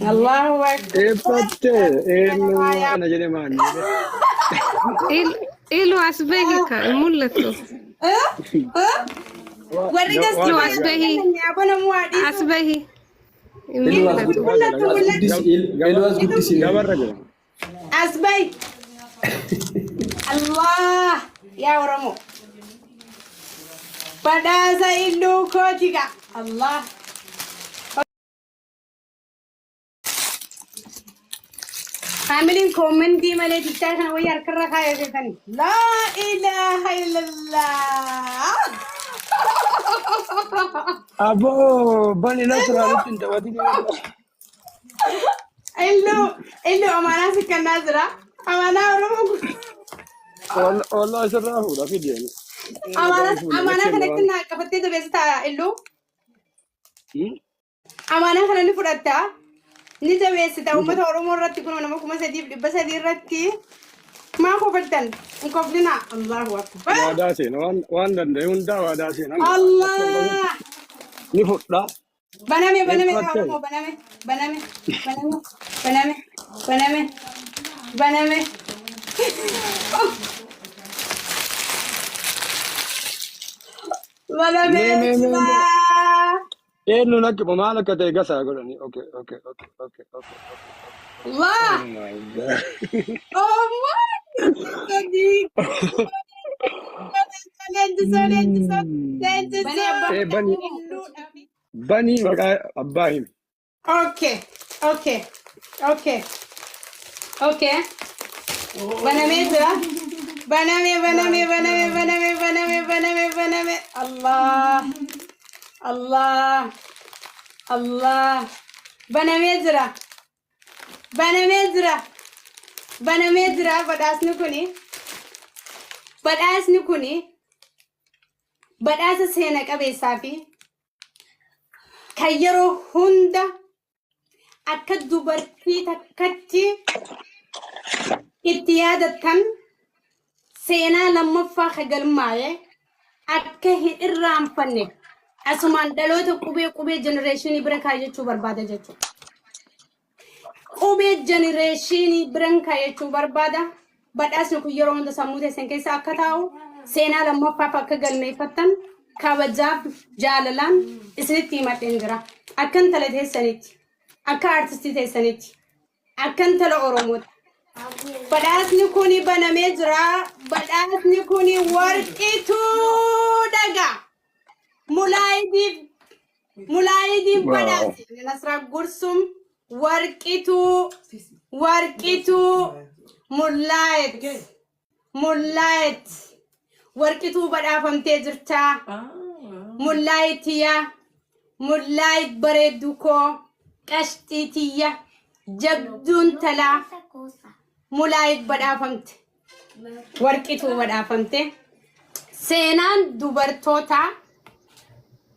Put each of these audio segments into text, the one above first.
الله أكبر أنا جاني ماني إلو أسبهك ملته وريك لو أسبهي يا أبونا موادي أسبهي ملته أسبي الله يا ورمو بدأ إلو كوتيكا الله عاملين كومنتي مالي تشاهدنا ويا الكرة خايف ثاني لا إله إلا الله أبو بني نصر أنت وديني إلو أمانة سكان نازرة أمانة ورمو والله سراه لا في ديالي أمانة خليتنا كفتي تبيستا إلو أمانة خليني فرطة نيجا بيستا أمة ورمو رتي كنا نمكم سديب بس هذه رتي ما خبرتن مقبلنا الله أكبر واداسين وان دندون دا واداسين الله نفوت لا بنامي بنامي إيه نونك بمالك تيجاسا أقولني أوكي الله Oh my God oh my إيه بني وقع أباهم okay بنامي الله بناميزرا بدأسني كوني بدأس سينك أبي سافي كيرو هندا أكدو بركي تكتي اتيادة سينا لما فاخجل معي أكه إرام فني أسمان دلوت كوبي جنريشني بركاية شو بربادة جتو كوبي جنريشني بركاية شو بربادة بدأسني كيرون دسموته سنكي ساكتاو سينا لما فاخجل ميفتن كابجاب جاللان إسنتي ما تنجرا أكن تلته سنتي أكا أرتستي تسنتي أكن تلا أوروموت بدأسني كوني بنامجرا بدأسني كوني ورقتو دغا ملايدين بدأسني نصرا قرصم ورقتو ملايت ورقتو بدأفمتي جرتا ملايت بريدوكو قشتيتيا جبدون تلا ملايت بدأفمت ورقتو بدأفمت سينان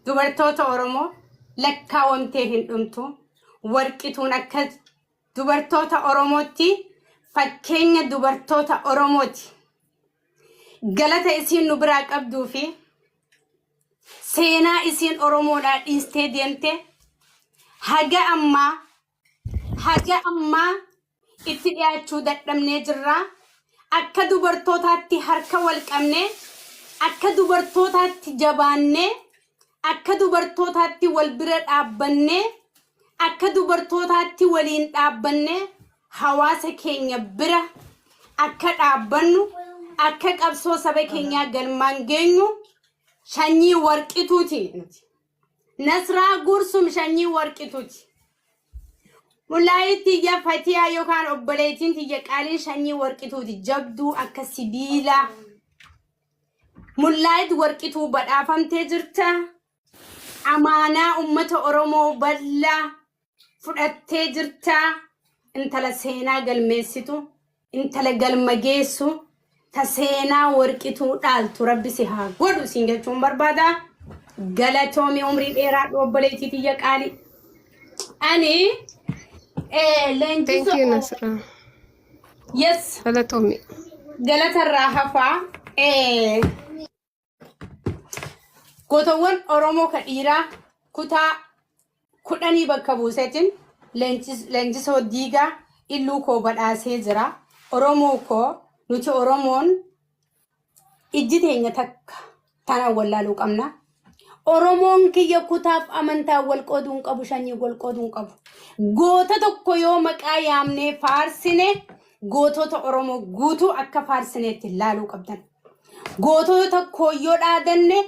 دوبرتوتا أورمو لكا ومتهن أمتو ورقتون أكد دوبرتوتا أورموتي فكين دوبرتوتا أورموتي غلطة إسين نبراك أبدو في سينا إسين أورمو دا إنستيدينتي هاجا أما إتياچو دتمني جرا أكا دوبرتوتاتي هركا والقمني أكا دوبرتوتاتي جباني أكا دوبرتوتاتي والبرد أبني أكا دوبرتوتاتي ولين أبني حواسا كينيا برا أكا أبنو أكا قبسو سبا كينيا غلمانجينو شاني ورقتوتي نصرا قرصم شاني ورقتوتي ملايتي يا فتيا يوكان أبليتين تيجي قالي شاني ورقتوتي جبدو أكا سبيلا ملايت ورقتو بدأفم تجرتا أمانا أمة أورمو بلا فرأت تجرتا انت لسينا قلميسيتو انت لقلمجيسو تسينا ورقتو دالتو ربي سيها قدو سينجتون بربادا قلتومي عمري الإيراد وبليتي تيجي قالي أني Thank you, Nasra. Yes. Hello, Tommy. Galata Rahafa. Kotawan Oromo Kadira. kutaa kudhanii bakka buuseetiin leenjisoo diigaa illuu koo badhaasee jira. Oromoo koo nuti Oromoon ijji teenya takka tanaan wallaaluu qabna. Oromoon kiyya kutaaf amantaa wal qooduun qabu shanii wal qooduun qabu. Goota tokko yoo maqaa yaamnee faarsine gootota Oromoo guutuu akka faarsineetti ilaaluu qabdan. Gootota tokko yoo dhaadanne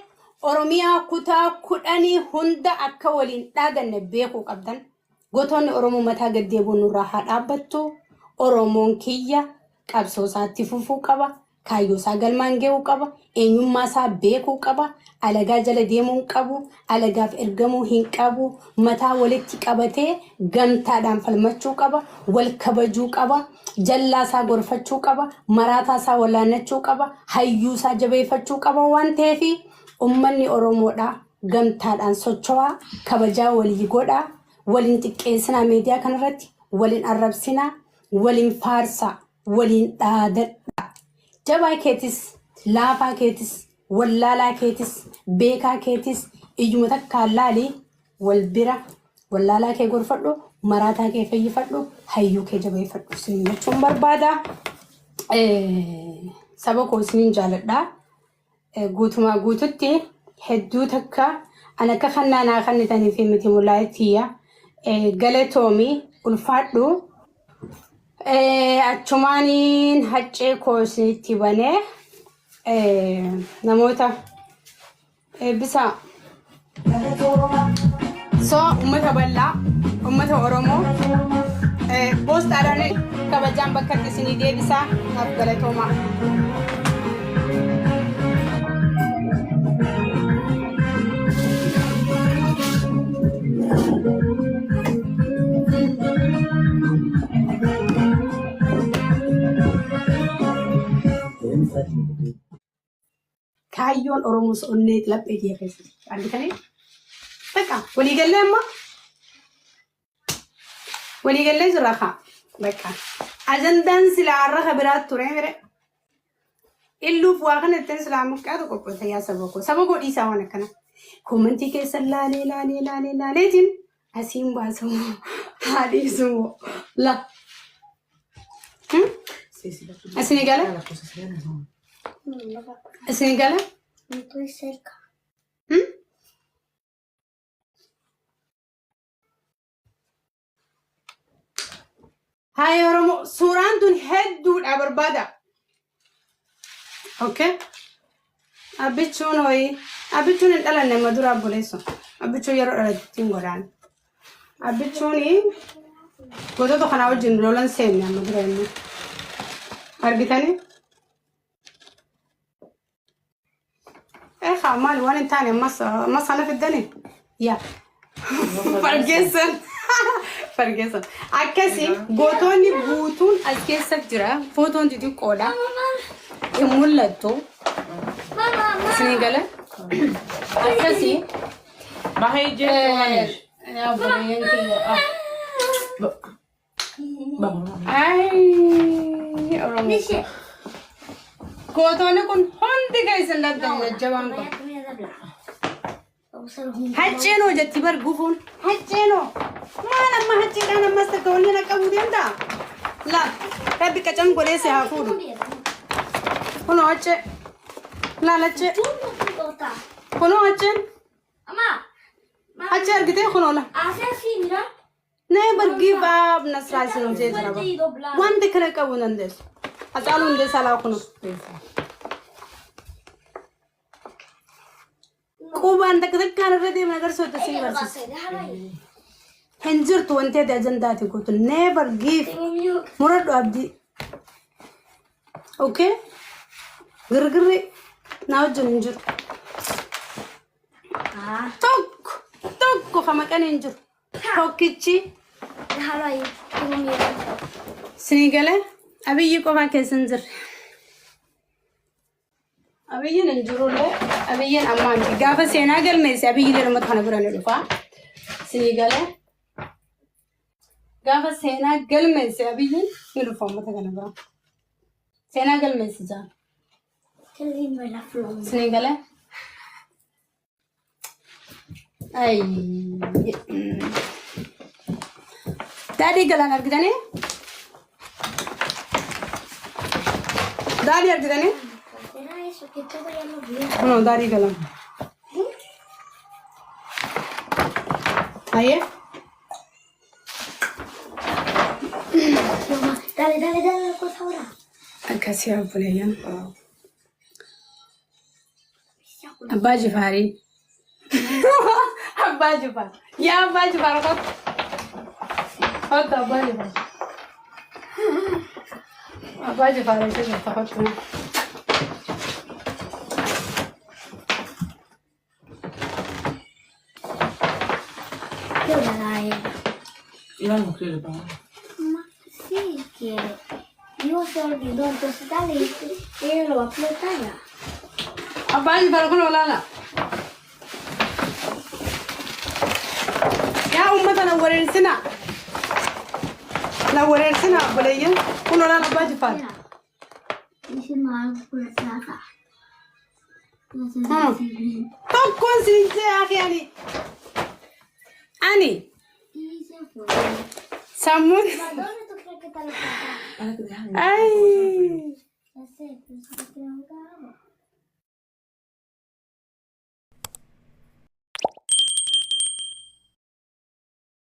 Oromiyaa kutaa kudhanii hunda akka waliin dhaadanne beekuu qabdan. Gootonni Oromoo mataa gaddeebuun nurraa haa dhaabbattu. Oromoon kiyya qabsoo isaatti fufuu qaba. Kaayyoo isaa galmaan ga'uu qaba. Eenyummaa isaa beekuu qaba. Alagaa jala deemuu qabu. Alagaaf ergamuu hin qabu. Mataa walitti qabatee gamtaadhaan falmachuu qaba. Wal kabajuu qaba. Jallaa isaa gorfachuu qaba. Maraataa isaa walaannachuu qaba. Hayyuu isaa jabeeffachuu qaba waan ta'eef ummanni Oromoodha gamtaadhaan socho'aa kabajaa walii godhaa. Waliin xiqqeessinaa miidiyaa kanarratti waliin arrabsinaa. Waliin faarsaa. Waliin dhaadadhaa. Jabaa keetis, laafaa keetis, wallaalaa keetis, beekaa keetis, iyyuma takkaan laalii wal bira wallaalaa kee gorfadhu, maraataa kee fayyifadhu, hayyuu kee jabeeffadhu. Isiniin jechuun barbaada. Saba koo isiniin jaaladha. Guutumaa guututti hedduu takka an akka kannaanaa kannitanii fi miti mulaayitiyya galatoomii ulfaadhu. Achumaaniin haccee koosnitti banee namoota eebbisaa so ummata bal'aa ummata Oromoo boostaadhaan kabajaan bakka isinii deebisaa naaf galatoomaa. Kaayyoon Oromoos onnee laphee kee keessatti argitanii bakka waliigallee amma waliigallee jira haa bakka ajandaan silaa arraha biraat ture mire illuuf waa kana ittiin silaa muqqaatu qophoota yaa saba koo dhiisaa waan akkana koomentii keessa laaleetiin asiin baasamu haa dhiisumu la asini gala asini gala No estoy cerca. Hai Oromo suuraan tun hedduudha barbaada. Okay? Abbichuun hin dhalanne madura abboleessu. Abbichuun yeroo dhalatti hin godhaan. Abbichuun gootota kanaa wajjin lolan seenne amma dura inni. Argitanii? Maali waan hin taane ammas sana fiddanii? Yaa. Fargeessan. Akkasii gootonni guutuun as keessa jira. Footoon xixiqqoodha. Hin mul'attu. Isinii gala? Akkasii. Bahaya je Ay, Oromoo. Gootonni kun hundi keessan labdan jajjabaan kun. Hacceenoo jetti bar gufuun. Hacceenoo. Maal amma hacceedhaan ammas takka wanni naqabuu danda'a? La, rabbi qacan godhee si haa fuudhu. Kunoo haccee. Laal haccee. Kunoo hacceen. Haccee argitee kunoo la. Nee bargii baab nasraa isin hojjee jira ba. Wanti kana qabuu dandeessu. Hacaaluu hundeessaa laa kunoo. Qubaan takka takkaan irra deeman agarsiisa si barsiisa. Hin jirtu wanti ati ajandaati gootu. Never give. Muradhu abdii. Okay? Girgirri naa wajjin hin jiru. Tokko ka maqaan hin jiru. Tokkichi. Sinii galee abiyyi qofaa keessa hin jirre. Abiyyiin hin jirullee abiyyiin ammaan gaafa seenaa galmeesse abiyyi jedhamatu kana bira ni dhufa. Sinii galee gaafa seenaa galmeesse abiyyiin ni dhufa uummata kana bira. Seenaa galmeesse jaan. Sinii galee Ay. Daadhii galaan argitanii? Daadhii argitanii? Kunoo daadhii galaan. Ayyee. Dale, cosa ahora. Akkasii obboleeyyan. Abbaa Jifaarii. Abbaa Jifaar. Yaa Abbaa Jifaar kottu. Kottu Abbaa Jifaar. Abbaa Jifaar isa jirta kottu. Io la live. Io non credo però. Ma sì che io soldi do tostare e lo uploadare. Abbaa Jifaar kun olaana. Yaa uummata na wareersina. Na wareersina obboleeyyan. Kun olaana Abbaa Jifaar. Dice ma questa. Tokkoon siinjee akiyani. Ani. Dice fuori. Sammuun. Ma dove tu credi che te lo fai? Ay. Aspetta,